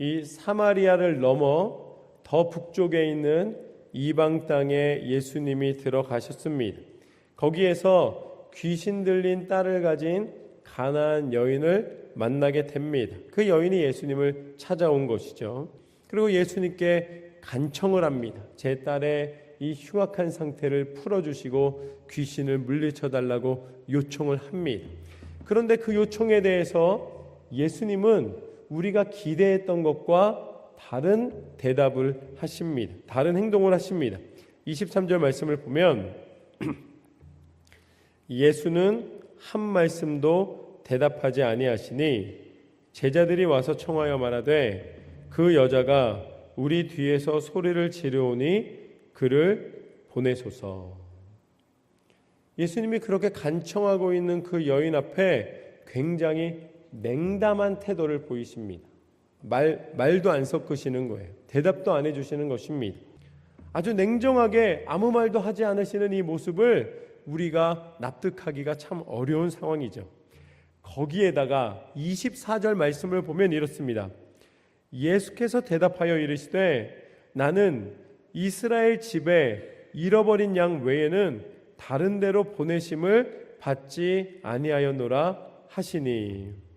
이 사마리아를 넘어 더 북쪽에 있는 이방 땅에 예수님이 들어가셨습니다. 거기에서 귀신 들린 딸을 가진 가나안 여인을 만나게 됩니다. 그 여인이 예수님을 찾아온 것이죠. 그리고 예수님께 간청을 합니다. 제 딸의 이 흉악한 상태를 풀어주시고 귀신을 물리쳐달라고 요청을 합니다. 그런데 그 요청에 대해서 예수님은 우리가 기대했던 것과 다른 대답을 하십니다. 다른 행동을 하십니다. 23절 말씀을 보면 예수는 한 말씀도 대답하지 아니하시니 제자들이 와서 청하여 말하되 그 여자가 우리 뒤에서 소리를 지르오니 그를 보내소서. 예수님이 그렇게 간청하고 있는 그 여인 앞에 굉장히 냉담한 태도를 보이십니다. 말도 안 섞으시는 거예요. 대답도 안 해주시는 것입니다. 아주 냉정하게 아무 말도 하지 않으시는 이 모습을 우리가 납득하기가 참 어려운 상황이죠. 거기에다가 24절 말씀을 보면 이렇습니다. 예수께서 대답하여 이르시되 나는 이스라엘 집에 잃어버린 양 외에는 다른 데로 보내심을 받지 아니하였노라 하시니.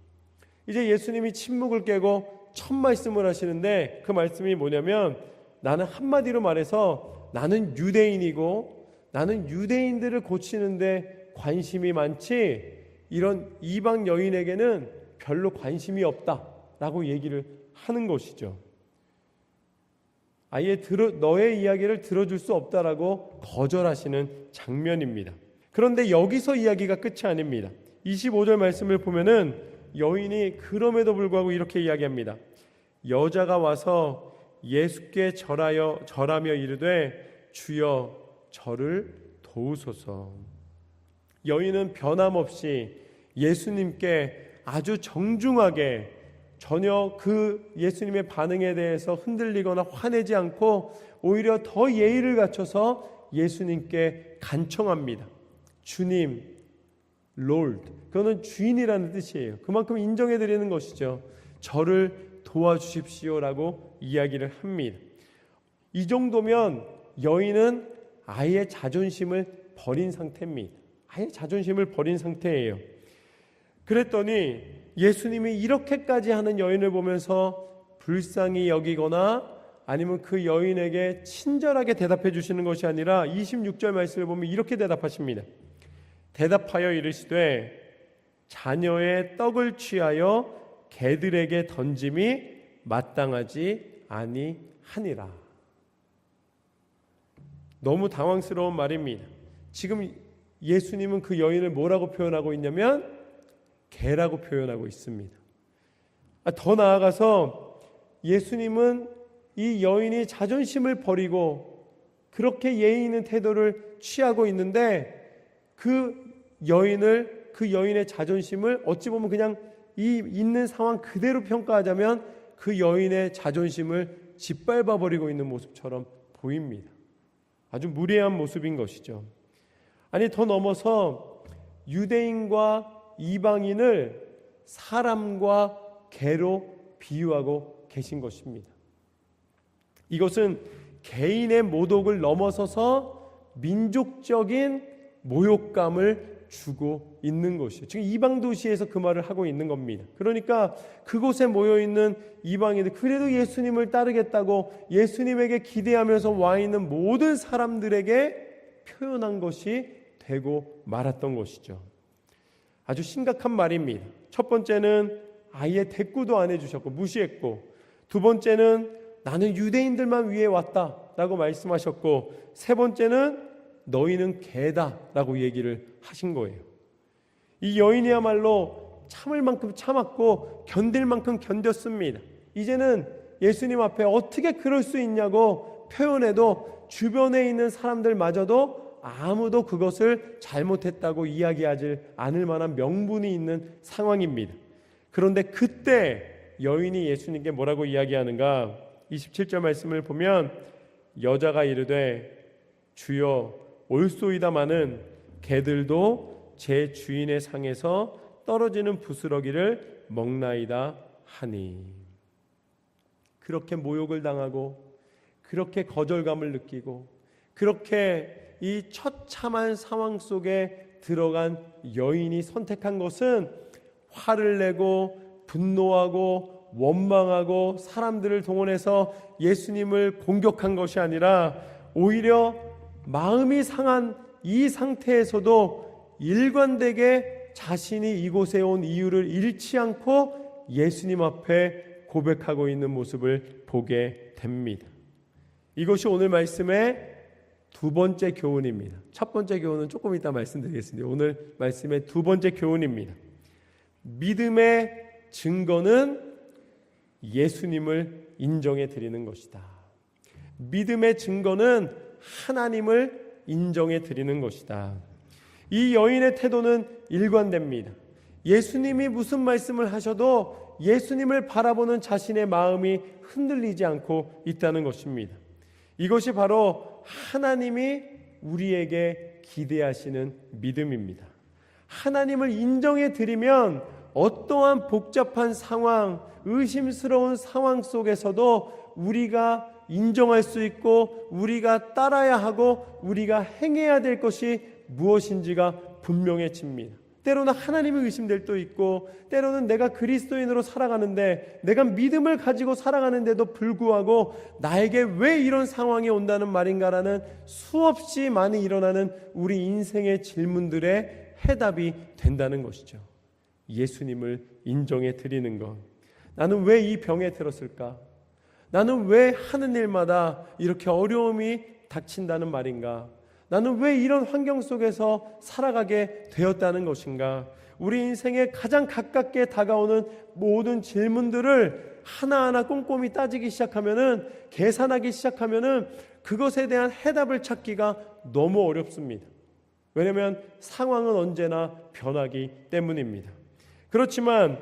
이제 예수님이 침묵을 깨고 첫 말씀을 하시는데 그 말씀이 뭐냐면 나는 한마디로 말해서 나는 유대인이고 나는 유대인들을 고치는데 관심이 많지 이런 이방 여인에게는 별로 관심이 없다라고 얘기를 하는 것이죠. 아예 너의 이야기를 들어줄 수 없다라고 거절하시는 장면입니다. 그런데 여기서 이야기가 끝이 아닙니다. 25절 말씀을 보면은 여인이 그럼에도 불구하고 이렇게 이야기합니다. 여자가 와서 예수께 절하며 이르되 주여 저를 도우소서. 여인은 변함없이 예수님께 아주 정중하게 전혀 그 예수님의 반응에 대해서 흔들리거나 화내지 않고 오히려 더 예의를 갖춰서 예수님께 간청합니다. 주님, 롤드, 그거는 주인이라는 뜻이에요. 그만큼 인정해드리는 것이죠. 저를 도와주십시오라고 이야기를 합니다. 이 정도면 여인은 아예 자존심을 버린 상태입니다. 아예 자존심을 버린 상태예요. 그랬더니 예수님이 이렇게까지 하는 여인을 보면서 불쌍히 여기거나 아니면 그 여인에게 친절하게 대답해 주시는 것이 아니라 26절 말씀을 보면 이렇게 대답하십니다. 대답하여 이르시되 자녀의 떡을 취하여 개들에게 던짐이 마땅하지 아니하니라. 너무 당황스러운 말입니다. 지금 예수님은 그 여인을 뭐라고 표현하고 있냐면 개라고 표현하고 있습니다. 더 나아가서 예수님은 이 여인이 자존심을 버리고 그렇게 예의 있는 태도를 취하고 있는데 그 여인의 자존심을 어찌 보면 그냥 이 있는 상황 그대로 평가하자면 그 여인의 자존심을 짓밟아 버리고 있는 모습처럼 보입니다. 아주 무례한 모습인 것이죠. 아니 더 넘어서 유대인과 이방인을 사람과 개로 비유하고 계신 것입니다. 이것은 개인의 모독을 넘어서서 민족적인 모욕감을 주고 있는 것이에요. 지금 이방 도시에서 그 말을 하고 있는 겁니다. 그러니까 그곳에 모여있는 이방인들, 그래도 예수님을 따르겠다고 예수님에게 기대하면서 와 있는 모든 사람들에게 표현한 것이 되고 말았던 것이죠. 아주 심각한 말입니다. 첫 번째는 아예 대꾸도 안 해주셨고 무시했고, 두 번째는 나는 유대인들만 위해 왔다라고 말씀하셨고, 세 번째는 너희는 개다라고 얘기를 하신 거예요. 이 여인이야말로 참을 만큼 참았고 견딜 만큼 견뎠습니다. 이제는 예수님 앞에 어떻게 그럴 수 있냐고 표현해도 주변에 있는 사람들마저도 아무도 그것을 잘못했다고 이야기하지 않을 만한 명분이 있는 상황입니다. 그런데 그때 여인이 예수님께 뭐라고 이야기하는가? 27절 말씀을 보면 여자가 이르되 주여 올소이다마는 개들도 제 주인의 상에서 떨어지는 부스러기를 먹나이다 하니. 그렇게 모욕을 당하고 그렇게 거절감을 느끼고 그렇게 이 처참한 상황 속에 들어간 여인이 선택한 것은 화를 내고 분노하고 원망하고 사람들을 동원해서 예수님을 공격한 것이 아니라 오히려 마음이 상한 이 상태에서도 일관되게 자신이 이곳에 온 이유를 잃지 않고 예수님 앞에 고백하고 있는 모습을 보게 됩니다. 이것이 오늘 말씀의 두 번째 교훈입니다. 첫 번째 교훈은 조금 이따 말씀드리겠습니다. 오늘 말씀의 두 번째 교훈입니다. 믿음의 증거는 예수님을 인정해 드리는 것이다. 믿음의 증거는 하나님을 인정해 드리는 것이다. 이 여인의 태도는 일관됩니다. 예수님이 무슨 말씀을 하셔도 예수님을 바라보는 자신의 마음이 흔들리지 않고 있다는 것입니다. 이것이 바로 하나님이 우리에게 기대하시는 믿음입니다. 하나님을 인정해 드리면 어떠한 복잡한 상황, 의심스러운 상황 속에서도 우리가 인정할 수 있고 우리가 따라야 하고 우리가 행해야 될 것이 무엇인지가 분명해집니다. 때로는 하나님이 의심될 때도 있고 때로는 내가 그리스도인으로 살아가는데 내가 믿음을 가지고 살아가는데도 불구하고 나에게 왜 이런 상황이 온다는 말인가라는 수없이 많이 일어나는 우리 인생의 질문들의 해답이 된다는 것이죠. 예수님을 인정해 드리는 것. 나는 왜 이 병에 들었을까? 나는 왜 하는 일마다 이렇게 어려움이 닥친다는 말인가? 나는 왜 이런 환경 속에서 살아가게 되었다는 것인가? 우리 인생에 가장 가깝게 다가오는 모든 질문들을 하나하나 꼼꼼히 따지기 시작하면은, 계산하기 시작하면은 그것에 대한 해답을 찾기가 너무 어렵습니다. 왜냐하면 상황은 언제나 변하기 때문입니다. 그렇지만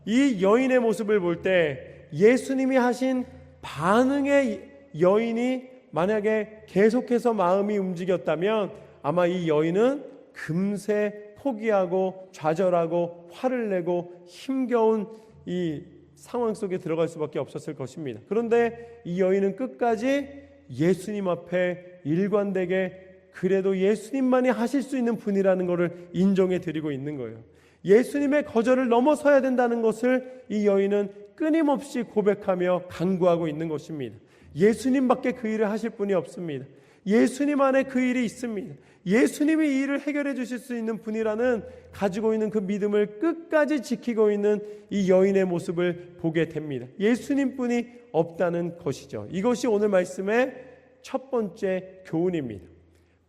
이 여인의 모습을 볼 때 예수님이 하신 반응의 여인이 만약에 계속해서 마음이 움직였다면 아마 이 여인은 금세 포기하고 좌절하고 화를 내고 힘겨운 이 상황 속에 들어갈 수밖에 없었을 것입니다. 그런데 이 여인은 끝까지 예수님 앞에 일관되게 그래도 예수님만이 하실 수 있는 분이라는 것을 인정해 드리고 있는 거예요. 예수님의 거절을 넘어서야 된다는 것을 이 여인은 끊임없이 고백하며 간구하고 있는 것입니다. 예수님밖에 그 일을 하실 분이 없습니다. 예수님 안에 그 일이 있습니다. 예수님이 이 일을 해결해 주실 수 있는 분이라는 가지고 있는 그 믿음을 끝까지 지키고 있는 이 여인의 모습을 보게 됩니다. 예수님뿐이 없다는 것이죠. 이것이 오늘 말씀의 첫 번째 교훈입니다.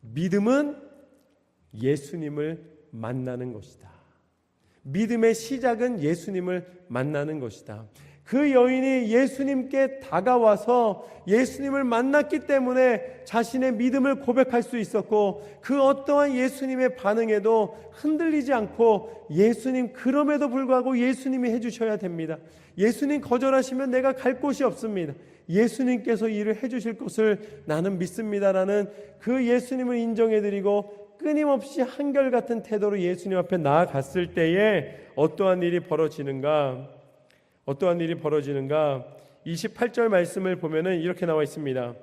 믿음은 예수님을 만나는 것이다. 믿음의 시작은 예수님을 만나는 것이다. 그 여인이 예수님께 다가와서 예수님을 만났기 때문에 자신의 믿음을 고백할 수 있었고, 그 어떠한 예수님의 반응에도 흔들리지 않고 예수님, 그럼에도 불구하고 예수님이 해주셔야 됩니다. 예수님 거절하시면 내가 갈 곳이 없습니다. 예수님께서 일을 해주실 것을 나는 믿습니다라는 그 예수님을 인정해드리고 끊임없이 한결같은 태도로 예수님 앞에 나아갔을 때에 어떠한 일이 벌어지는가? 28절 말씀을 보면은 이렇게 나와 있습니다.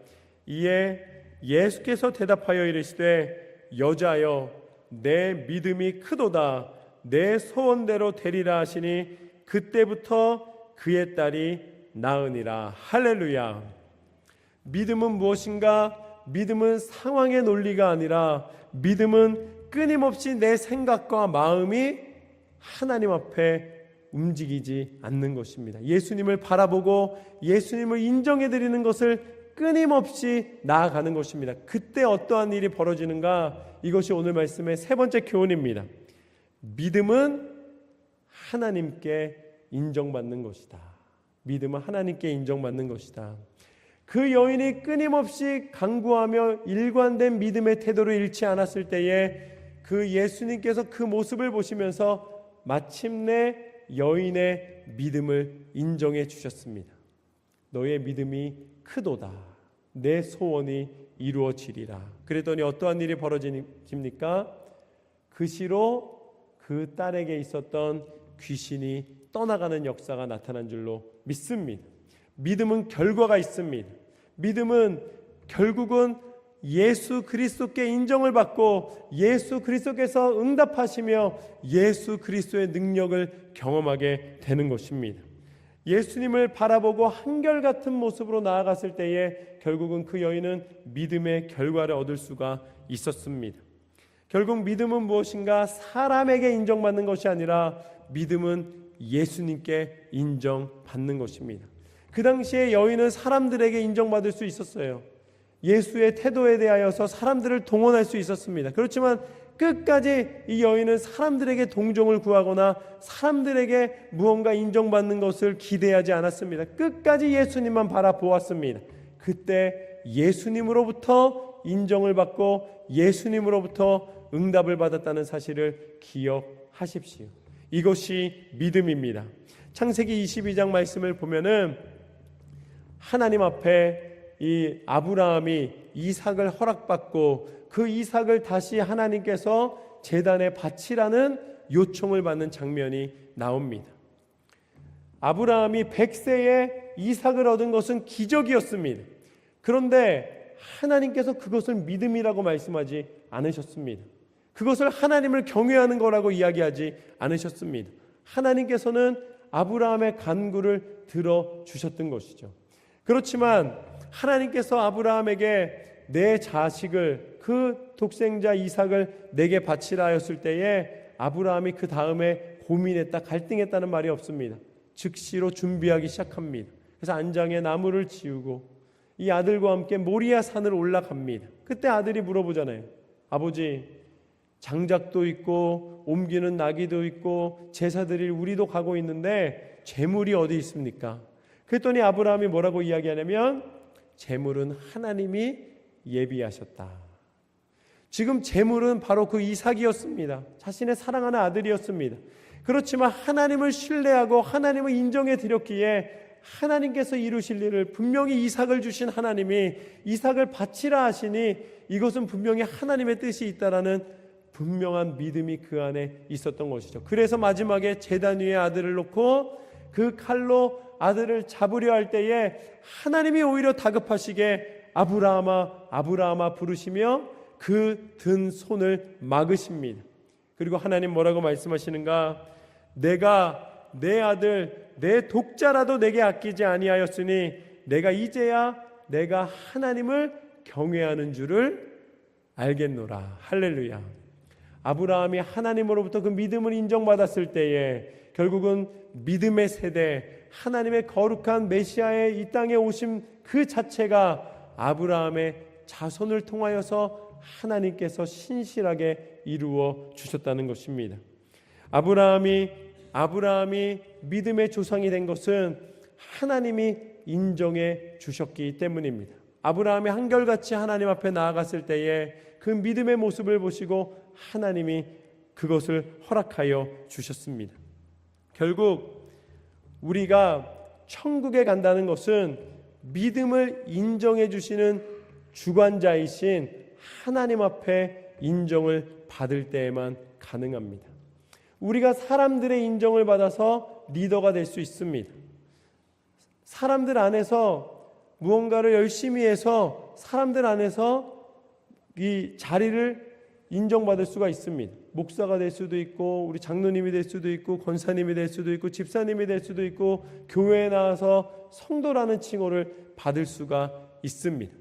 이에 예수께서 대답하여 이르시되 여자여 내 믿음이 크도다. 내 소원대로 되리라 하시니 그때부터 그의 딸이 나으니라. 할렐루야. 믿음은 무엇인가? 믿음은 상황의 논리가 아니라 믿음은 끊임없이 내 생각과 마음이 하나님 앞에 움직이지 않는 것입니다. 예수님을 바라보고 예수님을 인정해드리는 것을 끊임없이 나아가는 것입니다. 그때 어떠한 일이 벌어지는가? 이것이 오늘 말씀의 세 번째 교훈입니다. 믿음은 하나님께 인정받는 것이다. 믿음은 하나님께 인정받는 것이다. 그 여인이 끊임없이 간구하며 일관된 믿음의 태도를 잃지 않았을 때에 그 예수님께서 그 모습을 보시면서 마침내 여인의 믿음을 인정해 주셨습니다. 너의 믿음이 크도다. 내 소원이 이루어지리라. 그랬더니 어떠한 일이 벌어집니까? 그 시로 그 딸에게 있었던 귀신이 떠나가는 역사가 나타난 줄로 믿습니다. 믿음은 결과가 있습니다. 믿음은 결국은 예수 그리스도께 인정을 받고 예수 그리스도께서 응답하시며 예수 그리스도의 능력을 경험하게 되는 것입니다. 예수님을 바라보고 한결같은 모습으로 나아갔을 때에 결국은 그 여인은 믿음의 결과를 얻을 수가 있었습니다. 결국 믿음은 무엇인가? 사람에게 인정받는 것이 아니라 믿음은 예수님께 인정받는 것입니다. 그 당시에 여인은 사람들에게 인정받을 수 있었어요. 예수의 태도에 대하여서 사람들을 동원할 수 있었습니다. 그렇지만 끝까지 이 여인은 사람들에게 동정을 구하거나 사람들에게 무언가 인정받는 것을 기대하지 않았습니다. 끝까지 예수님만 바라보았습니다. 그때 예수님으로부터 인정을 받고 예수님으로부터 응답을 받았다는 사실을 기억하십시오. 이것이 믿음입니다. 창세기 22장 말씀을 보면은 하나님 앞에 이 아브라함이 이삭을 허락받고 그 이삭을 다시 하나님께서 제단에 바치라는 요청을 받는 장면이 나옵니다. 아브라함이 100세에 이삭을 얻은 것은 기적이었습니다. 그런데 하나님께서 그것을 믿음이라고 말씀하지 않으셨습니다. 그것을 하나님을 경외하는 거라고 이야기하지 않으셨습니다. 하나님께서는 아브라함의 간구를 들어주셨던 것이죠. 그렇지만 하나님께서 아브라함에게 내 자식을, 그 독생자 이삭을 내게 바치라 하였을 때에 아브라함이 그 다음에 고민했다, 갈등했다는 말이 없습니다. 즉시로 준비하기 시작합니다. 그래서 안장에 나무를 지우고 이 아들과 함께 모리아 산을 올라갑니다. 그때 아들이 물어보잖아요. 아버지, 장작도 있고 옮기는 나귀도 있고 제사 드릴 우리도 가고 있는데 재물이 어디 있습니까? 그랬더니 아브라함이 뭐라고 이야기하냐면 재물은 하나님이 예비하셨다. 지금 재물은 바로 그 이삭이었습니다. 자신의 사랑하는 아들이었습니다. 그렇지만 하나님을 신뢰하고 하나님을 인정해 드렸기에 하나님께서 이루실 일을, 분명히 이삭을 주신 하나님이 이삭을 바치라 하시니 이것은 분명히 하나님의 뜻이 있다라는 분명한 믿음이 그 안에 있었던 것이죠. 그래서 마지막에 제단 위에 아들을 놓고 그 칼로 아들을 잡으려 할 때에 하나님이 오히려 다급하시게 아브라함아 아브라함아 부르시며 그 든 손을 막으십니다. 그리고 하나님 뭐라고 말씀하시는가? 내가 내 아들 내 독자라도 내게 아끼지 아니하였으니 내가 이제야 내가 하나님을 경외하는 줄을 알겠노라. 할렐루야. 아브라함이 하나님으로부터 그 믿음을 인정받았을 때에 결국은 믿음의 세대, 하나님의 거룩한 메시아의 이 땅에 오심 그 자체가 아브라함의 자손을 통하여서 하나님께서 신실하게 이루어 주셨다는 것입니다. 아브라함이 믿음의 조상이 된 것은 하나님이 인정해 주셨기 때문입니다. 아브라함이 한결같이 하나님 앞에 나아갔을 때에 그 믿음의 모습을 보시고 하나님이 그것을 허락하여 주셨습니다. 결국 우리가 천국에 간다는 것은 믿음을 인정해 주시는 주관자이신 하나님 앞에 인정을 받을 때에만 가능합니다. 우리가 사람들의 인정을 받아서 리더가 될 수 있습니다. 사람들 안에서 무언가를 열심히 해서 사람들 안에서 이 자리를 인정받을 수가 있습니다. 목사가 될 수도 있고 우리 장로님이 될 수도 있고 권사님이 될 수도 있고 집사님이 될 수도 있고 교회에 나와서 성도라는 칭호를 받을 수가 있습니다.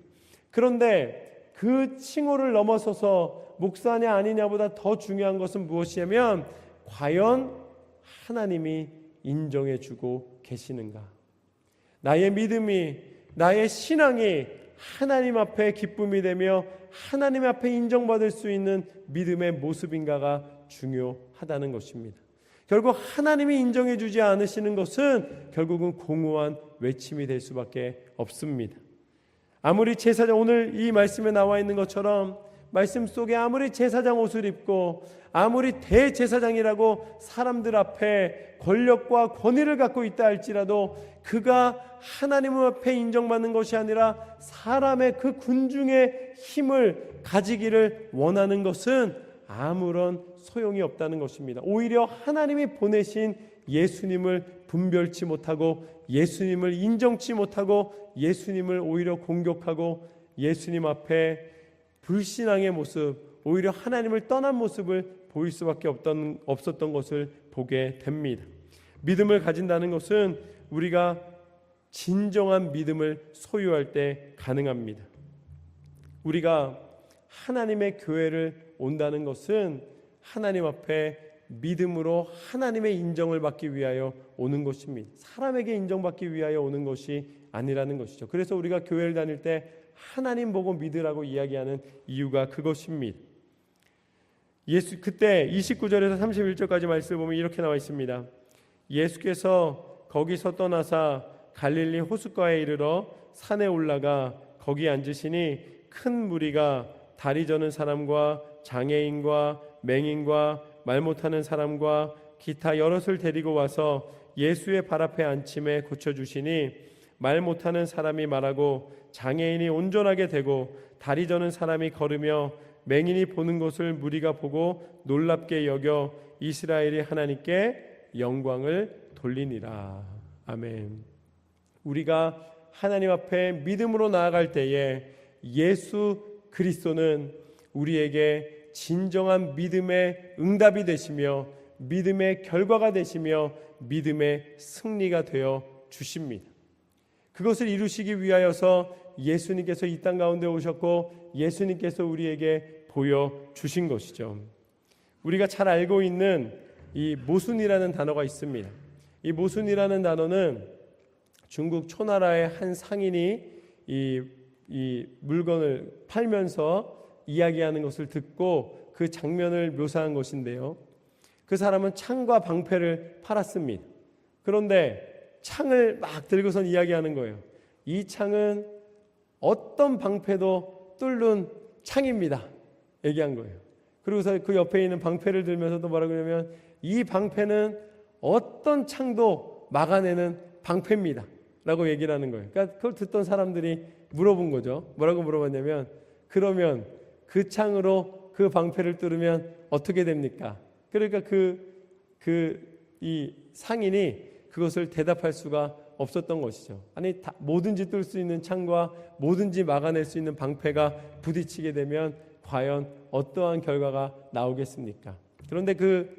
그런데 그 칭호를 넘어서서 목사냐 아니냐보다 더 중요한 것은 무엇이냐면 과연 하나님이 인정해 주고 계시는가? 나의 믿음이, 나의 신앙이 하나님 앞에 기쁨이 되며 하나님 앞에 인정받을 수 있는 믿음의 모습인가가 중요하다는 것입니다. 결국 하나님이 인정해 주지 않으시는 것은 결국은 공허한 외침이 될 수밖에 없습니다. 아무리 제사장, 오늘 이 말씀에 나와 있는 것처럼 말씀 속에 아무리 제사장 옷을 입고 아무리 대제사장이라고 사람들 앞에 권력과 권위를 갖고 있다 할지라도 그가 하나님 앞에 인정받는 것이 아니라 사람의 그 군중의 힘을 가지기를 원하는 것은 아무런 소용이 없다는 것입니다. 오히려 하나님이 보내신 예수님을 분별치 못하고 예수님을 인정치 못하고 예수님을 오히려 공격하고 예수님 앞에 불신앙의 모습, 오히려 하나님을 떠난 모습을 보일 수밖에 없었던 것을 보게 됩니다. 믿음을 가진다는 것은 우리가 진정한 믿음을 소유할 때 가능합니다. 우리가 하나님의 교회를 온다는 것은 하나님 앞에 믿음으로 하나님의 인정을 받기 위하여 오는 것입니다. 사람에게 인정받기 위하여 오는 것이 아니라는 것이죠. 그래서 우리가 교회를 다닐 때 하나님 보고 믿으라고 이야기하는 이유가 그것입니다. 그때 29절에서 31절까지 말씀을 보면 이렇게 나와 있습니다. 예수께서 거기서 떠나사 갈릴리 호숫가에 이르러 산에 올라가 거기 앉으시니 큰 무리가 다리 저는 사람과 장애인과 맹인과 말 못하는 사람과 기타 여럿을 데리고 와서 예수의 발 앞에 앉힘에 고쳐주시니 말 못하는 사람이 말하고 장애인이 온전하게 되고 다리 저는 사람이 걸으며 맹인이 보는 것을 무리가 보고 놀랍게 여겨 이스라엘이 하나님께 영광을 돌리니라. 아멘. 우리가 하나님 앞에 믿음으로 나아갈 때에 예수 그리스도는 우리에게 진정한 믿음의 응답이 되시며 믿음의 결과가 되시며 믿음의 승리가 되어 주십니다. 그것을 이루시기 위하여서 예수님께서 이 땅 가운데 오셨고 예수님께서 우리에게 보여주신 것이죠. 우리가 잘 알고 있는 이 모순이라는 단어가 있습니다. 이 모순이라는 단어는 중국 초나라의 한 상인이 이 물건을 팔면서 이야기하는 것을 듣고 그 장면을 묘사한 것인데요. 그 사람은 창과 방패를 팔았습니다. 그런데 창을 막 들고선 이야기하는 거예요. 이 창은 어떤 방패도 뚫는 창입니다. 얘기한 거예요. 그리고서 그 옆에 있는 방패를 들면서도 뭐라고 하냐면 이 방패는 어떤 창도 막아내는 방패입니다. 라고 얘기를 하는 거예요. 그러니까 그걸 듣던 사람들이 물어본 거죠. 뭐라고 물어봤냐면 그러면 그 창으로 그 방패를 뚫으면 어떻게 됩니까? 그러니까 이 상인이 그것을 대답할 수가 없었던 것이죠. 아니 뭐든지 뚫을 수 있는 창과 뭐든지 막아낼 수 있는 방패가 부딪히게 되면 과연 어떠한 결과가 나오겠습니까? 그런데 그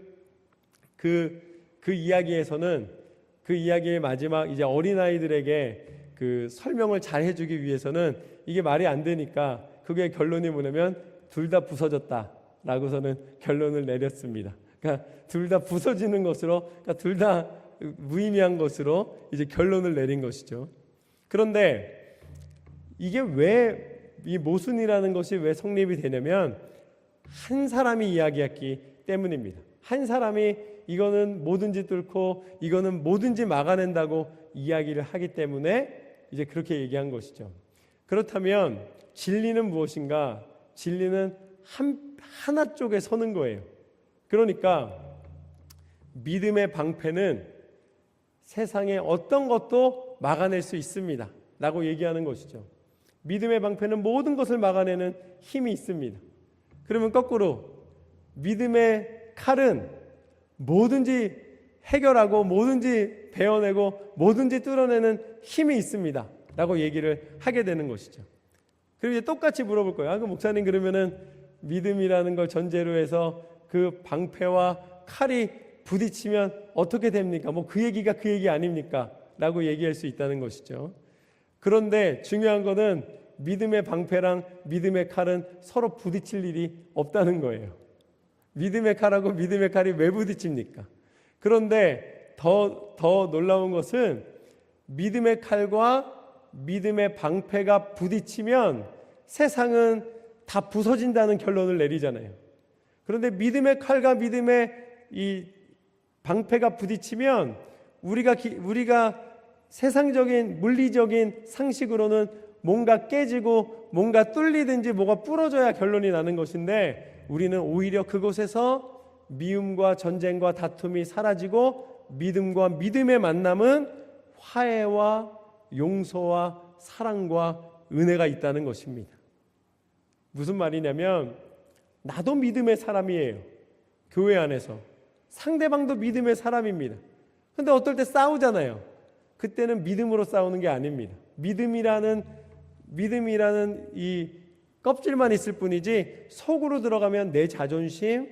이야기에서는 그 이야기의 마지막 이제 어린아이들에게 그 설명을 잘 해주기 위해서는 이게 말이 안 되니까 그게 결론이 뭐냐면 둘 다 부서졌다라고서는 결론을 내렸습니다. 그러니까 둘 다 부서지는 것으로, 그러니까 둘 다 무의미한 것으로 이제 결론을 내린 것이죠. 그런데 이게 왜 이 모순이라는 것이 왜 성립이 되냐면 한 사람이 이야기했기 때문입니다. 한 사람이 이거는 뭐든지 뚫고 이거는 뭐든지 막아낸다고 이야기를 하기 때문에 이제 그렇게 얘기한 것이죠. 그렇다면 진리는 무엇인가? 진리는 하나 쪽에 서는 거예요. 그러니까 믿음의 방패는 세상의 어떤 것도 막아낼 수 있습니다. 라고 얘기하는 것이죠. 믿음의 방패는 모든 것을 막아내는 힘이 있습니다. 그러면 거꾸로 믿음의 칼은 뭐든지 해결하고 뭐든지 베어내고 뭐든지 뚫어내는 힘이 있습니다. 라고 얘기를 하게 되는 것이죠. 그리고 이제 똑같이 물어볼 거예요. 그 목사님 그러면은 믿음이라는 걸 전제로 해서 그 방패와 칼이 부딪히면 어떻게 됩니까? 뭐 그 얘기가 그 얘기 아닙니까? 라고 얘기할 수 있다는 것이죠. 그런데 중요한 거는 믿음의 방패랑 믿음의 칼은 서로 부딪힐 일이 없다는 거예요. 믿음의 칼하고 믿음의 칼이 왜 부딪힙니까? 그런데 더 놀라운 것은 믿음의 칼과 믿음의 방패가 부딪히면 세상은 다 부서진다는 결론을 내리잖아요. 그런데 믿음의 칼과 믿음의 이 방패가 부딪히면 우리가 세상적인 물리적인 상식으로는 뭔가 깨지고 뭔가 뚫리든지 뭐가 부러져야 결론이 나는 것인데 우리는 오히려 그곳에서 미움과 전쟁과 다툼이 사라지고 믿음과 믿음의 만남은 화해와 용서와 사랑과 은혜가 있다는 것입니다. 무슨 말이냐면 나도 믿음의 사람이에요. 교회 안에서 상대방도 믿음의 사람입니다. 근데 어떨 때 싸우잖아요. 그때는 믿음으로 싸우는 게 아닙니다. 믿음이라는 이 껍질만 있을 뿐이지 속으로 들어가면 내 자존심,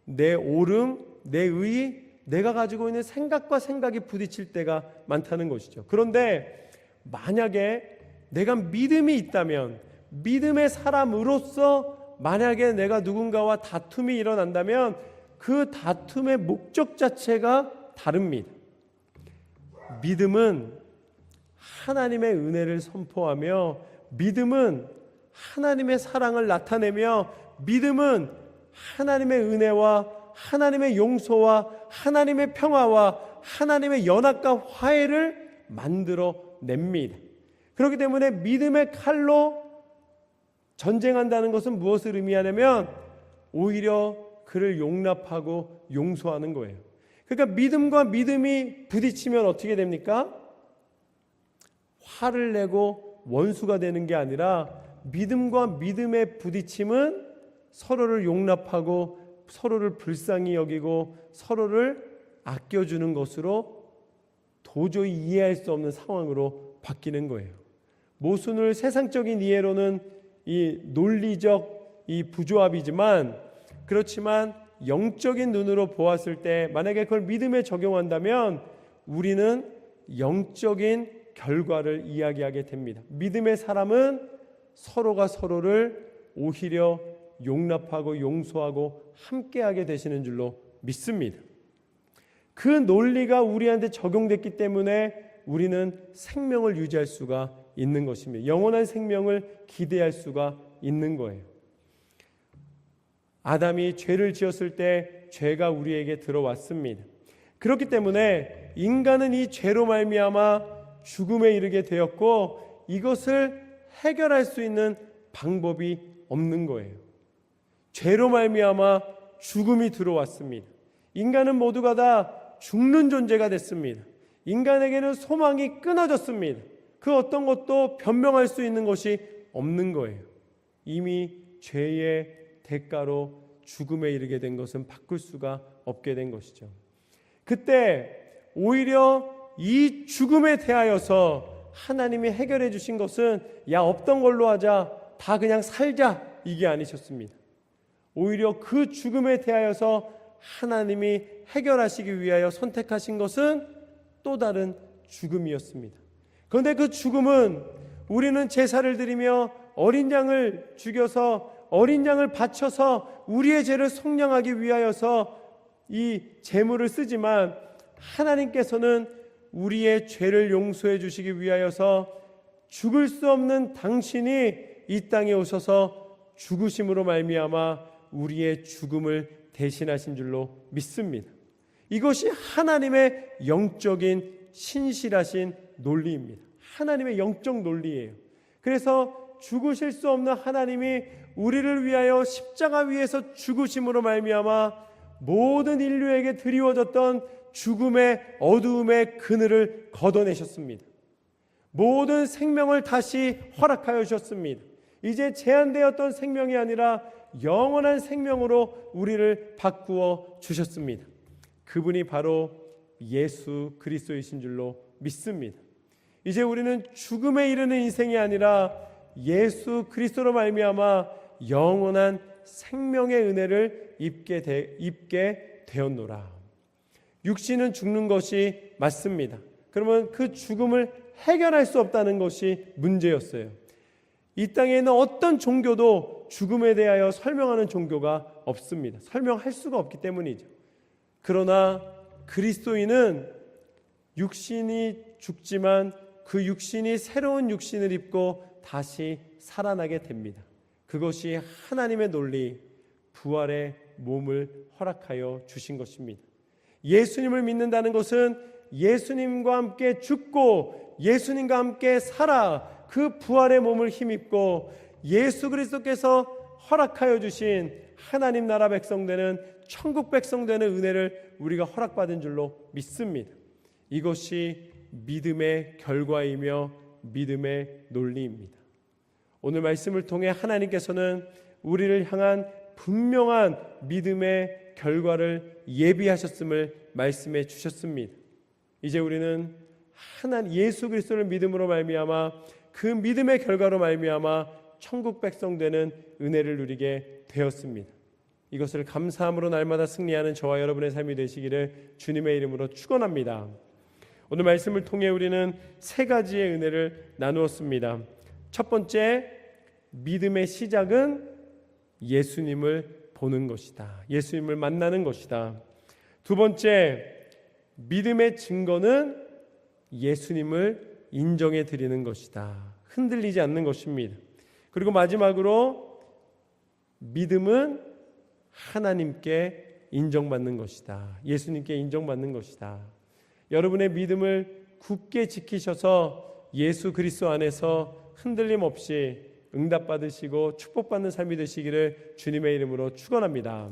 내 옳음, 내 의, 내가 가지고 있는 생각과 생각이 부딪힐 때가 많다는 것이죠. 그런데 만약에 내가 믿음이 있다면, 믿음의 사람으로서 만약에 내가 누군가와 다툼이 일어난다면 그 다툼의 목적 자체가 다릅니다. 믿음은 하나님의 은혜를 선포하며, 믿음은 하나님의 사랑을 나타내며, 믿음은 하나님의 은혜와 하나님의 용서와 하나님의 평화와 하나님의 연합과 화해를 만들어냅니다. 그렇기 때문에 믿음의 칼로 전쟁한다는 것은 무엇을 의미하냐면 오히려 그를 용납하고 용서하는 거예요. 그러니까 믿음과 믿음이 부딪히면 어떻게 됩니까? 화를 내고 원수가 되는 게 아니라 믿음과 믿음의 부딪힘은 서로를 용납하고 서로를 불쌍히 여기고 서로를 아껴주는 것으로 도저히 이해할 수 없는 상황으로 바뀌는 거예요. 모순을 세상적인 이해로는 이 논리적 이 부조합이지만, 그렇지만 영적인 눈으로 보았을 때 만약에 그걸 믿음에 적용한다면 우리는 영적인 결과를 이야기하게 됩니다. 믿음의 사람은 서로가 서로를 오히려 용납하고 용서하고 함께하게 되시는 줄로 믿습니다. 그 논리가 우리한테 적용됐기 때문에 우리는 생명을 유지할 수가 있는 것입니다. 영원한 생명을 기대할 수가 있는 거예요. 아담이 죄를 지었을 때 죄가 우리에게 들어왔습니다. 그렇기 때문에 인간은 이 죄로 말미암아 죽음에 이르게 되었고 이것을 해결할 수 있는 방법이 없는 거예요. 죄로 말미암아 죽음이 들어왔습니다. 인간은 모두가 다 죽는 존재가 됐습니다. 인간에게는 소망이 끊어졌습니다. 그 어떤 것도 변명할 수 있는 것이 없는 거예요. 이미 죄의 대가로 죽음에 이르게 된 것은 바꿀 수가 없게 된 것이죠. 그때 오히려 이 죽음에 대하여서 하나님이 해결해 주신 것은 야 없던 걸로 하자, 다 그냥 살자, 이게 아니셨습니다. 오히려 그 죽음에 대하여서 하나님이 해결하시기 위하여 선택하신 것은 또 다른 죽음이었습니다. 그런데 그 죽음은 우리는 제사를 드리며 어린 양을 죽여서 어린 양을 바쳐서 우리의 죄를 속량하기 위하여서 이 제물을 쓰지만 하나님께서는 우리의 죄를 용서해 주시기 위하여서 죽을 수 없는 당신이 이 땅에 오셔서 죽으심으로 말미암아 우리의 죽음을 대신하신 줄로 믿습니다. 이것이 하나님의 영적인 신실하신 논리입니다. 하나님의 영적 논리예요. 그래서 죽으실 수 없는 하나님이 우리를 위하여 십자가 위에서 죽으심으로 말미암아 모든 인류에게 드리워졌던 죽음의 어두움의 그늘을 걷어내셨습니다. 모든 생명을 다시 허락하여 주셨습니다. 이제 제한되었던 생명이 아니라 영원한 생명으로 우리를 바꾸어 주셨습니다. 그분이 바로 예수 그리스도이신 줄로 믿습니다. 이제 우리는 죽음에 이르는 인생이 아니라 예수 그리스도로 말미암아 영원한 생명의 은혜를 입게 되었노라. 육신은 죽는 것이 맞습니다. 그러면 그 죽음을 해결할 수 없다는 것이 문제였어요. 이 땅에 있는 어떤 종교도 죽음에 대하여 설명하는 종교가 없습니다. 설명할 수가 없기 때문이죠. 그러나 그리스도인은 육신이 죽지만 그 육신이 새로운 육신을 입고 다시 살아나게 됩니다. 그것이 하나님의 논리, 부활의 몸을 허락하여 주신 것입니다. 예수님을 믿는다는 것은 예수님과 함께 죽고 예수님과 함께 살아 그 부활의 몸을 힘입고 예수 그리스도께서 허락하여 주신 하나님 나라 백성 되는 천국 백성 되는 은혜를 우리가 허락받은 줄로 믿습니다. 이것이 믿음의 결과이며 믿음의 논리입니다. 오늘 말씀을 통해 하나님께서는 우리를 향한 분명한 믿음의 결과를 예비하셨음을 말씀해 주셨습니다. 이제 우리는 하나님 예수 그리스도를 믿음으로 말미암아 그 믿음의 결과로 말미암아 천국 백성 되는 은혜를 누리게 되었습니다. 이것을 감사함으로 날마다 승리하는 저와 여러분의 삶이 되시기를 주님의 이름으로 축원합니다. 오늘 말씀을 통해 우리는 세 가지의 은혜를 나누었습니다. 첫 번째, 믿음의 시작은 예수님을 보는 것이다. 예수님을 만나는 것이다. 두 번째, 믿음의 증거는 예수님을 인정해 드리는 것이다. 흔들리지 않는 것입니다. 그리고 마지막으로 믿음은 하나님께 인정받는 것이다. 예수님께 인정받는 것이다. 여러분의 믿음을 굳게 지키셔서 예수 그리스도 안에서 흔들림 없이 응답받으시고 축복받는 삶이 되시기를 주님의 이름으로 축원합니다.